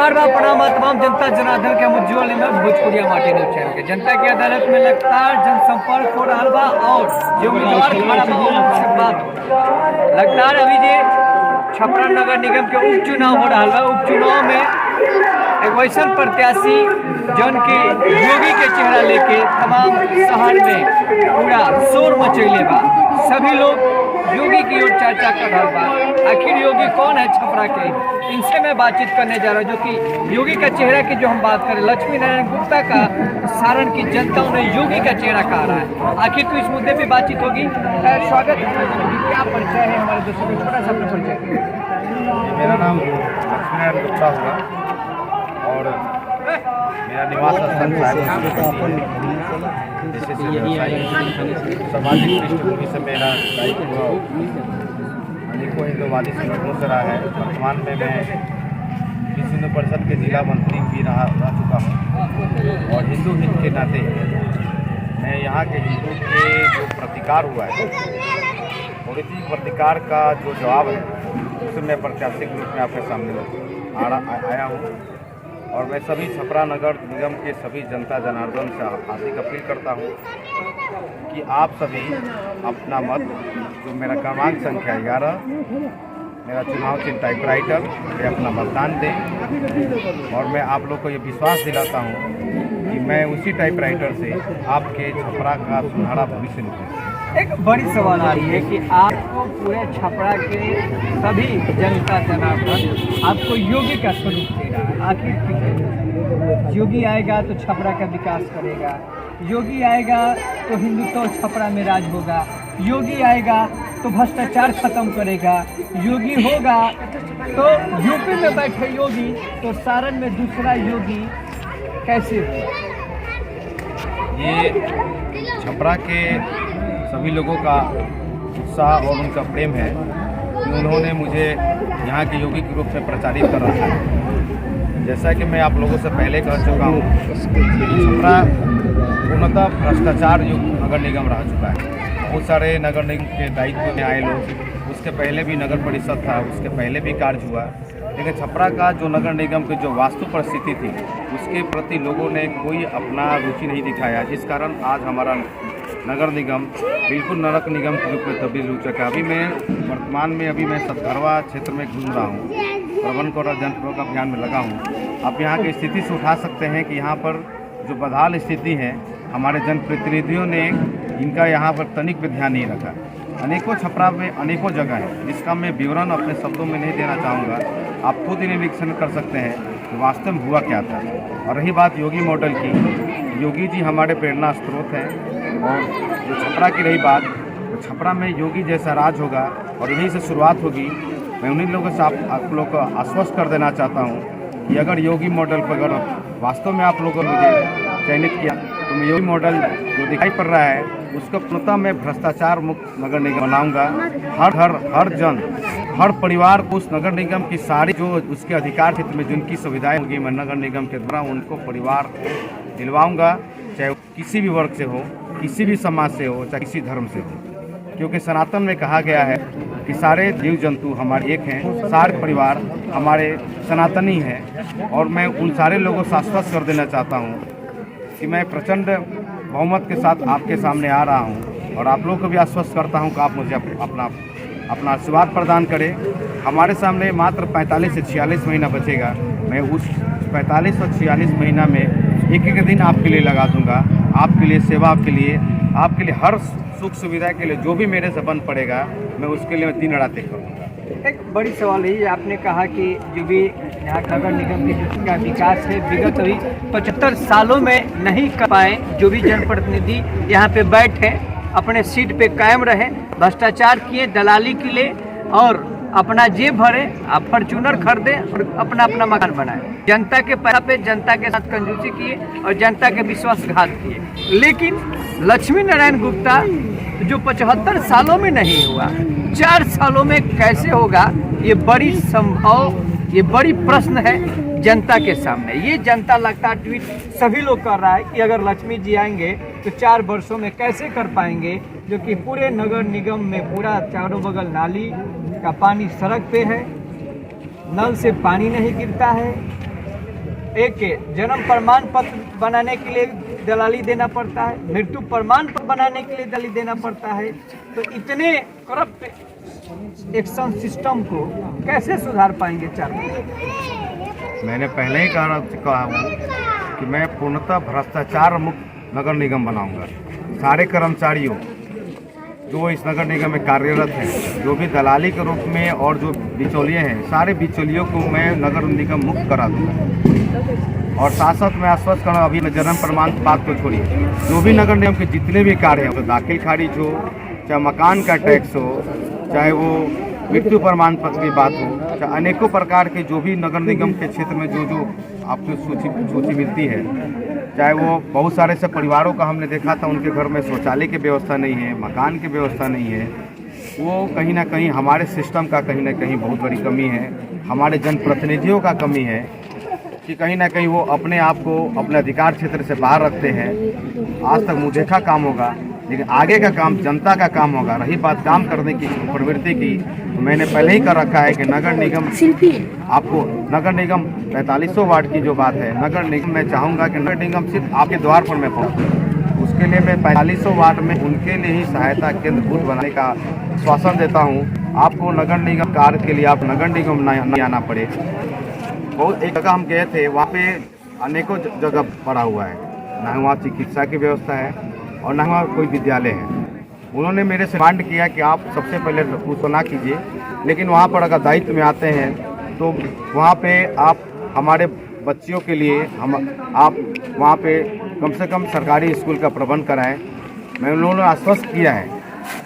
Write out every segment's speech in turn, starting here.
नमस्कार बा प्रणाम तमाम जनता जनार्दन के उज्जवल निमक भोजपुरिया माटी न्यूज चैनल के जनता की अदालत में लगातार जनसंपर्क हो रहा बा और जो उम्मीदवार खड़ा बा उनसे बात लगातार अभी जे छपरा नगर निगम के उपचुनाव हो रहा बा। उपचुनाव में एक वैसा प्रत्याशी जौन की योगी के चेहरा लेके तमाम शहर में पूरा शोर मचैले बा। सभी लोग योगी की ओर चर्चा कर रहा बा। आखिर योगी कौन है छपरा के, इनसे मैं बातचीत करने जा रहा हूँ। जो कि योगी का चेहरा की जो हम बात करें, लक्ष्मी नारायण गुप्ता का सारण की जनता उन्हें योगी का चेहरा कहा रहा है। आखिर तो इस मुद्दे पे बातचीत होगी। स्वागत है। क्या परिचय है हमारे दोस्तों को, थोड़ा सा अपना परिचय। मेरा नाम लक्ष्मी नारायण गुप्ता हुआ और मेरा निवास स्थल जैसे सामाजिक पृष्ठभूमि से मेरा दायित्व अनेकों हिंदुवादी संगठनों से रहा है। वर्तमान में मैं विश्व हिंदू परिषद के जिला मंत्री भी रह चुका हूँ और हिंदू हित के नाते मैं यहाँ के हिंदू के जो प्रतिकार हुआ है, पॉलिटिक प्रतिकार का जो जवाब है, उसे मैं प्रत्याशी के रूप में आपके सामने आया हूँ। और मैं सभी छपरा नगर निगम के सभी जनता जनार्दन से हार्दिक अपील करता हूँ कि आप सभी अपना मत, जो मेरा क्रमांक संख्या 11, मेरा चुनाव चिन्ह टाइपराइटर, में अपना मतदान दें। और मैं आप लोग को ये विश्वास दिलाता हूँ कि मैं उसी टाइपराइटर से आपके छपरा का सुनहरा भविष्य निकालूंगा। एक बड़ी सवाल आ रही है कि आपको पूरे छपरा के सभी जनता जनार्दन आपको योगी का स्वरूप दे रहा है। आखिर क्यों? योगी आएगा तो छपरा का विकास करेगा, योगी आएगा तो हिंदुत्व छपरा में राज होगा, योगी आएगा तो भ्रष्टाचार खत्म करेगा, योगी होगा तो यूपी में बैठे योगी तो सारण में दूसरा योगी कैसे हो? ये छपरा के सभी लोगों का उत्साह और उनका प्रेम है कि उन्होंने मुझे यहाँ के योगी के रूप में प्रचारित कर रखा है। जैसा कि मैं आप लोगों से पहले कह चुका हूँ, छपरा पूर्णतः भ्रष्टाचार युक्त नगर निगम रह चुका है। बहुत सारे नगर निगम के दायित्व में आए लोग, उसके पहले भी नगर परिषद था, उसके पहले भी कार्य हुआ, लेकिन छपरा का जो नगर निगम की जो वास्तु परिस्थिति थी, उसके प्रति लोगों ने कोई अपना रुचि नहीं दिखाया, जिस कारण आज हमारा नगर निगम बिल्कुल नरक निगम के रूप में तब्दील हो चुका है। अभी मैं वर्तमान में मैं सतघरवा क्षेत्र में घूम रहा हूँ, प्रबंध और जनप्रयोग अभियान में लगा हूँ। आप यहाँ की स्थिति से उठा सकते हैं कि यहाँ पर जो बदहाल स्थिति है, हमारे जनप्रतिनिधियों ने इनका यहाँ पर तनिक भी ध्यान नहीं रखा। अनेकों छपरा में अनेकों जगह है, जिसका मैं विवरण अपने शब्दों में नहीं देना चाहूँगा। आप खुद ही निरीक्षण कर सकते हैं कि वास्तव में हुआ क्या था। और रही बात योगी मॉडल की, योगी जी हमारे प्रेरणा स्रोत हैं। और जो छपरा की रही बात, तो छपरा में योगी जैसा राज होगा और यहीं से शुरुआत होगी। मैं उन्हीं लोगों से आप लोगों को आश्वस्त कर देना चाहता हूँ कि अगर योगी मॉडल पर अगर वास्तव में आप लोगों ने मुझे चयनित किया, तो मैं योगी मॉडल जो दिखाई पड़ रहा है, उसको पूर्णतः मैं भ्रष्टाचार मुक्त नगर निगम बनाऊँगा। हर घर, हर जन, हर परिवार को उस नगर निगम की सारी जो उसके अधिकार क्षेत्र में जिनकी सुविधाएं होगी, मैं नगर निगम के द्वारा उनको परिवार दिलवाऊँगा, चाहे किसी भी वर्ग से हो, किसी भी समाज से हो, चाहे किसी धर्म से हो। क्योंकि सनातन में कहा गया है कि सारे जीव जंतु हमारे एक हैं, सारे परिवार हमारे सनातनी हैं। और मैं उन सारे लोगों को आश्वस्त कर देना चाहता हूँ कि मैं प्रचंड बहुमत के साथ आपके सामने आ रहा हूँ और आप लोगों को भी आश्वस्त करता हूँ कि आप मुझे अपना आशीर्वाद प्रदान करें। हमारे सामने मात्र 45 से 46 महीना बचेगा। मैं उस 45 और 46 महीना में एक एक दिन आपके लिए लगा दूंगा, आपके लिए सेवा के लिए, आपके लिए हर सुख सुविधा के लिए जो भी मेरे से बन पड़ेगा, मैं उसके लिए दिन रात करूँगा। एक बड़ी सवाल है, आपने कहा कि जो भी यहाँ नगर निगम की जिसका विकास है विगत अभी 75 सालों में नहीं कर पाए। जो भी जनप्रतिनिधि यहाँ पे बैठे अपने सीट पे कायम रहे, भ्रष्टाचार किए, दलाली के लिए और अपना जेब भरे, आप फॉर्च्यूनर खरीदे और अपना अपना मकान बनाए। जनता के पैसा पे जनता के साथ कंजूसी किए और जनता के विश्वासघात किए। लेकिन लक्ष्मी नारायण गुप्ता जो 75 सालों में नहीं हुआ, 4 सालों में कैसे होगा, ये बड़ी प्रश्न है जनता के सामने। ये जनता लगातार ट्वीट सभी लोग कर रहा है कि अगर लक्ष्मी जी आएंगे तो 4 वर्षों में कैसे कर पाएंगे, जो कि पूरे नगर निगम में पूरा चारों बगल नाली का पानी सड़क पे है, नल से पानी नहीं गिरता है, एक जन्म प्रमाण पत्र बनाने के लिए दलाली देना पड़ता है, मृत्यु प्रमाण पत्र बनाने के लिए दलाली देना पड़ता है। तो इतने करप्ट एक्शन सिस्टम को कैसे सुधार पाएंगे चार? मैंने पहले ही कहा हूँ कि मैं पूर्णतः भ्रष्टाचार मुक्त नगर निगम बनाऊंगा। सारे कर्मचारियों जो इस नगर निगम में कार्यरत हैं, जो भी दलाली के रूप में और जो बिचौलिए हैं, सारे बिचौलियों को मैं नगर निगम मुक्त करा दूंगा। और साथ साथ मैं आश्वस्त करूँ, अभी जन्म प्रमाण बात को छोड़िए, जो भी नगर निगम के जितने भी कार्य हैं, तो दाखिल खारिज हो, चाहे मकान का टैक्स हो, चाहे वो मृत्यु प्रमाण पत्र की बात हो, चाहे अनेकों प्रकार के जो भी नगर निगम के क्षेत्र में जो जो आपको सूची मिलती है, चाहे वो बहुत सारे से परिवारों का हमने देखा था उनके घर में शौचालय की व्यवस्था नहीं है, मकान की व्यवस्था नहीं है, वो कहीं ना कहीं हमारे सिस्टम का कहीं ना कहीं बहुत बड़ी कमी है, हमारे जनप्रतिनिधियों का कमी है कि कहीं ना कहीं वो अपने आप को अपने अधिकार क्षेत्र से बाहर रखते हैं। आज तक मुझेखा काम होगा, लेकिन आगे का काम जनता का काम होगा। रही बात काम करने की प्रवृत्ति की, तो मैंने पहले ही कर रखा है कि नगर निगम आपको नगर निगम 4500 वार्ड की जो बात है, नगर निगम मैं चाहूँगा कि नगर निगम सिर्फ आपके द्वार पर मैं पहुँचूँ। उसके लिए मैं 4500 वार्ड में उनके लिए ही सहायता केंद्र बूथ बनाने का आश्वासन देता हूँ। आपको नगर निगम कार्य के लिए आप नगर निगम नहीं आना पड़े। बहुत एक जगह हम गए थे, वहाँ पे अनेकों जगह पड़ा हुआ है, ना वहाँ चिकित्सा की व्यवस्था है और ना वहाँ कोई विद्यालय है। उन्होंने मेरे से डिमांड किया कि आप सबसे पहले घोषणा कीजिए, लेकिन वहाँ पर अगर दायित्व में आते हैं तो वहाँ पे आप हमारे बच्चियों के लिए आप वहाँ पे कम से कम सरकारी स्कूल का प्रबंध कराएं। मैं उन लोगों ने आश्वस्त किया है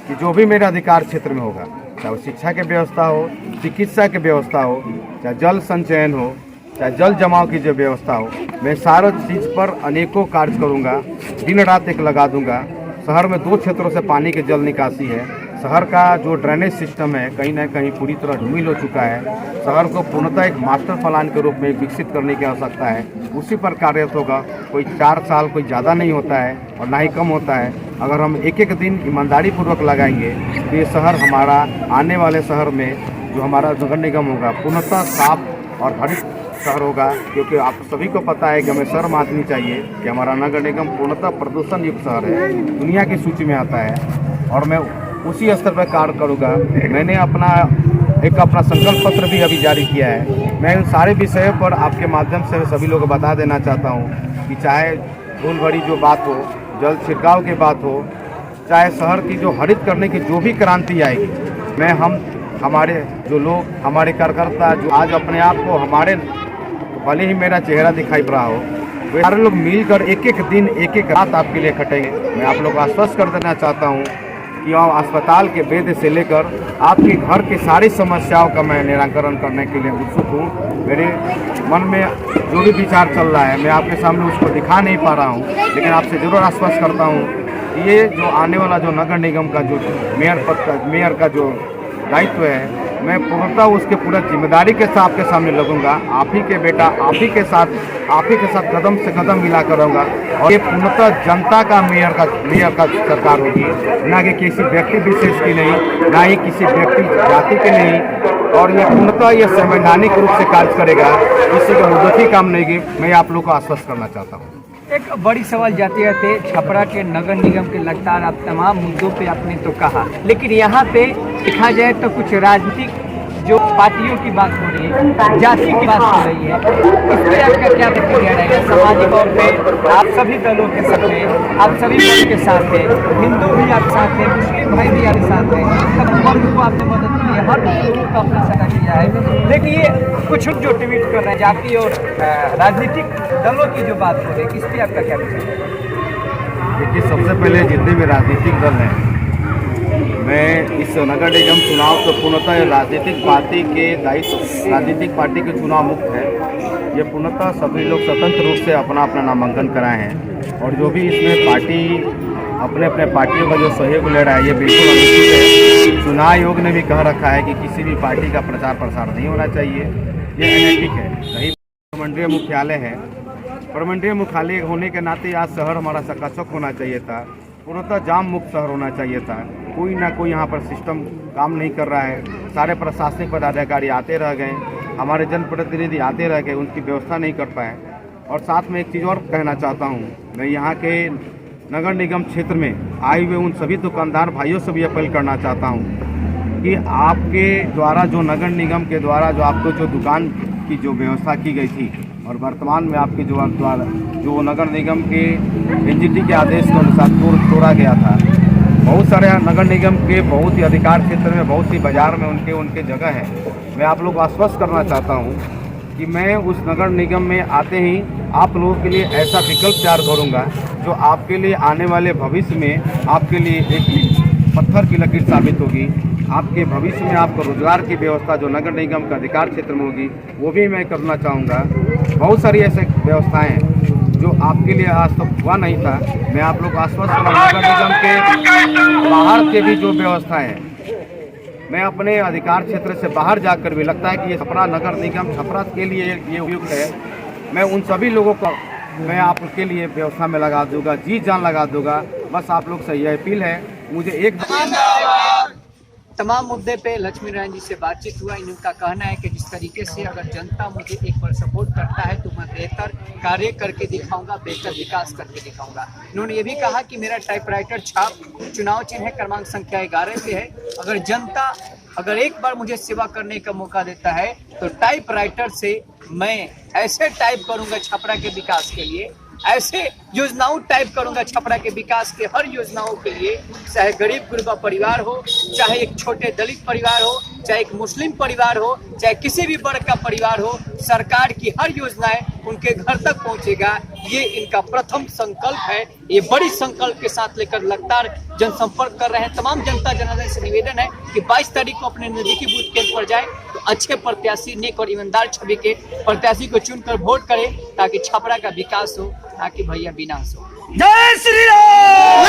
कि जो भी मेरे अधिकार क्षेत्र में होगा, चाहे वो शिक्षा की व्यवस्था हो, चिकित्सा की व्यवस्था हो, चाहे जल संचयन हो, चाहे जल जमाव की जो व्यवस्था हो, मैं सारा चीज़ पर अनेकों कार्य करूँगा। दिन रात एक लगा दूँगा। शहर में 2 क्षेत्रों से पानी की जल निकासी है। शहर का जो ड्रेनेज सिस्टम है कहीं ना कहीं पूरी तरह धूमिल हो चुका है। शहर को पूर्णतः एक मास्टर प्लान के रूप में विकसित करने की आवश्यकता है। उसी पर कार्यरत होगा। कोई 4 साल कोई ज़्यादा नहीं होता है और ना ही कम होता है। अगर हम एक एक दिन ईमानदारी पूर्वक लगाएंगे तो ये शहर हमारा आने वाले शहर में जो हमारा नगर निगम होगा पूर्णतः साफ और हरित शहर होगा। क्योंकि आप सभी को पता है कि हमें शर्म आनी चाहिए कि हमारा नगर निगम पूर्णतः प्रदूषण युक्त शहर है, दुनिया की सूची में आता है। और मैं उसी स्तर पर कार्य करूँगा। मैंने अपना संकल्प पत्र भी अभी जारी किया है। मैं इन सारे विषयों पर आपके माध्यम से सभी लोगों को बता देना चाहता हूँ कि चाहे धूल भरी जो बात हो, जल छिड़काव की बात हो, चाहे शहर की जो हरित करने की जो भी क्रांति आएगी, हमारे जो लोग, हमारे कार्यकर्ता जो आज अपने आप को हमारे भले ही मेरा चेहरा दिखाई पड़ रहा हो, वे सारे लोग मिलकर एक एक दिन एक एक रात आपके लिए खटेंगे। मैं आप लोग को आश्वस्त कर देना चाहता हूँ कि अस्पताल के बेड से लेकर आपके घर की सारी समस्याओं का मैं निराकरण करने के लिए उत्सुक हूँ। मेरे मन में जो भी विचार चल रहा है मैं आपके सामने उसको दिखा नहीं पा रहा हूँ, लेकिन आपसे ज़रूर आश्वस्त करता हूँ कि ये जो आने वाला जो नगर निगम का जो मेयर का जो दायित्व है, मैं पूर्णतः उसके पूरा जिम्मेदारी के साथ आपके सामने लगूंगा। आप ही के बेटा आप ही के साथ कदम से कदम मिला करूँगा। और ये पूर्णतः जनता का मेयर का सरकार होगी, ना कि किसी व्यक्ति विशेष की नहीं, ना ही किसी व्यक्ति जाति के नहीं। और ये पूर्णतः ये संवैधानिक रूप से कार्य करेगा, किसी का मुद्दती काम नहीं की। मैं आप लोग को आश्वस्त करना चाहता हूँ। एक बड़ी सवाल जाते रहते छपरा के नगर निगम के लगातार आप तमाम मुद्दों पे आपने तो कहा, लेकिन यहाँ पे देखा जाए तो कुछ राजनीतिक जो पार्टियों की बात हो रही है, जाति की बात हो रही है, इस पर आपका क्या प्रतिक्रिया रहेगा? सामाजिक तौर पे आप सभी दलों के साथ हैं, आप सभी वर्ग के साथ हैं, हिंदू भी आपके साथ हैं, मुस्लिम भाई भी आपके साथ हैं, सब वर्ग को आपने मदद की है, हर लोगों का आपने सहायता किया है। लेकिन ये कुछ जो ट्वीट कर रहे हैं जाति और राजनीतिक दलों की जो बात हो रही है, इस पर आपका क्या विचार है? देखिए, सबसे पहले जितने भी राजनीतिक दल हैं, मैं इस नगर निगम चुनाव तो पूर्णतः राजनीतिक पार्टी के चुनाव मुक्त है। ये पूर्णतः सभी लोग स्वतंत्र रूप से अपना नामांकन कराए हैं और जो भी इसमें पार्टी अपने पार्टियों का जो सहयोग ले रहा है ये बिल्कुल अनुचित है। चुनाव आयोग ने भी कह रखा है कि किसी भी पार्टी का प्रचार प्रसार नहीं होना चाहिए, ये अनैतिक है। रही प्रमंडलीय मुख्यालय है, प्रमंडलीय मुख्यालय होने के नाते आज शहर हमारा चकाचौंध होना चाहिए था, पूर्णतः जाम मुक्त शहर होना चाहिए था। कोई ना कोई यहाँ पर सिस्टम काम नहीं कर रहा है। सारे प्रशासनिक पदाधिकारी आते रह गए, हमारे जनप्रतिनिधि आते रह गए, उनकी व्यवस्था नहीं कर पाए। और साथ में एक चीज़ और कहना चाहता हूँ, मैं यहाँ के नगर निगम क्षेत्र में आए हुए उन सभी दुकानदार भाइयों से भी अपील करना चाहता हूँ कि आपके द्वारा जो नगर निगम के द्वारा जो आपको जो दुकान की जो व्यवस्था की गई थी और वर्तमान में आपके जो द्वारा जो नगर निगम के एनजीटी के आदेश के अनुसार तोड़ा गया था। बहुत सारे नगर निगम के बहुत ही अधिकार क्षेत्र में बहुत सी बाज़ार में उनके जगह है। मैं आप लोग को आश्वस्त करना चाहता हूँ कि मैं उस नगर निगम में आते ही आप लोगों के लिए ऐसा विकल्प तैयार करूँगा जो आपके लिए आने वाले भविष्य में आपके लिए एक पत्थर की लकीर साबित होगी। आपके भविष्य में आपको रोजगार की व्यवस्था जो नगर निगम का अधिकार क्षेत्र में होगी वो भी मैं करना चाहूँगा। बहुत सारी ऐसे व्यवस्थाएं हैं जो आपके लिए आज तक हुआ नहीं था। मैं आप लोग को आश्वस्त करूँगा नगर निगम के बाहर के भी जो व्यवस्थाएं हैं, मैं अपने अधिकार क्षेत्र से बाहर जाकर भी लगता है कि ये छपरा नगर निगम छपरा के लिए ये उपयुक्त है, मैं उन सभी लोगों को मैं आपके लिए व्यवस्था में लगा दूंगा, जी जान लगा दूंगा। बस आप लोग से यह अपील है। मुझे एक तमाम मुद्दे पे लक्ष्मी नारायण जी से बातचीत हुआ। इनका कहना है कि जिस तरीके से अगर जनता मुझे एक बार सपोर्ट करता है तो मैं बेहतर कार्य करके दिखाऊंगा, बेहतर विकास करके दिखाऊंगा। इन्होंने ये भी कहा कि मेरा टाइपराइटर छाप चुनाव चिन्ह क्रमांक संख्या 11 पे है। अगर जनता अगर एक बार मुझे सेवा करने का मौका देता है तो टाइपराइटर से मैं ऐसे टाइप करूंगा छपरा के विकास के लिए, ऐसे योजनाओं टाइप करूंगा छपरा के विकास के हर योजनाओं के लिए, चाहे गरीब गुरबा परिवार हो, चाहे एक छोटे दलित परिवार हो, चाहे एक मुस्लिम परिवार हो, चाहे किसी भी वर्ग का परिवार हो, सरकार की हर योजनाएं उनके घर तक पहुंचेगा। ये इनका प्रथम संकल्प है। ये बड़ी संकल्प के साथ लेकर लगातार जनसंपर्क कर रहे हैं। तमाम जनता जनार्दन से निवेदन है कि 22 तारीख को अपने नजदीकी बूथ केंद्र पर जाए तो अच्छे प्रत्याशी, नेक और ईमानदार छवि के प्रत्याशी को चुनकर वोट करें ताकि छपरा का विकास हो, ना कि भैया विनाश हो। जय श्री राम।